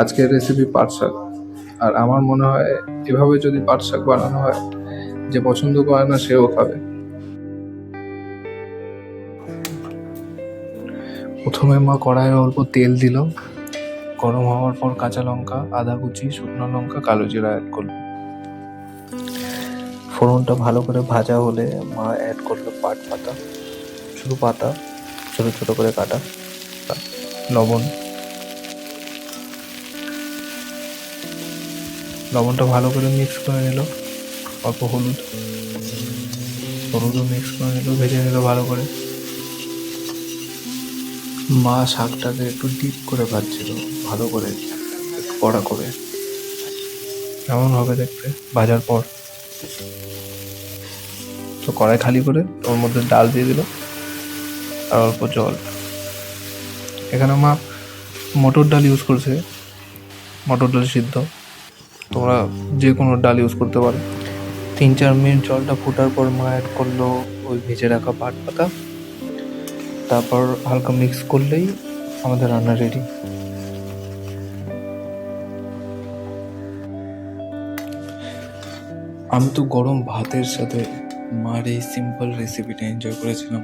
আজকের রেসিপি পাট শাক। আর আমার মনে হয় এভাবে যদি পাট শাক বানানো হয়, যে পছন্দ করে না সেও খাবে। প্রথমে মা কড়াইয়ে অল্প তেল দিল, গরম হওয়ার পর কাঁচা লঙ্কা, আদা কুচি, শুকনো লঙ্কা, কালো জিরা অ্যাড করলো। ফোড়নটা ভালো করে ভাজা হলে মা অ্যাড করলো পাট পাতা, শুধু পাতা, ছোট ছোট করে কাটা, লবণ। লবণটা ভালো করে মিক্স করে নিল, অল্প হলুদও মিক্স করে নিল, ভেজে নিল ভালো করে। মা শাকটাকে একটু ডিপ করে ভাজছিল, ভালো করে, একটু কড়া করে, এমন হবে দেখতে ভাজার পর। তো কড়াই খালি করে ওর মধ্যে ডাল দিয়ে দিল আর অল্প জল। এখানে মা মটর ডাল ইউজ করছে, মটর ডাল সিদ্ধ। তোমরা যে কোনো ডাল ইউজ করতে পারো। 3-4 মিনিট জলটা ফোটার পর মা অ্যাড করলো ওই ভেজে রাখা পাট পাতা। তারপর হালকা মিক্স করলেই আমাদের রান্না রেডি। আমি তো গরম ভাতের সাথে মার এই সিম্পল রেসিপিটা এনজয় করেছিলাম।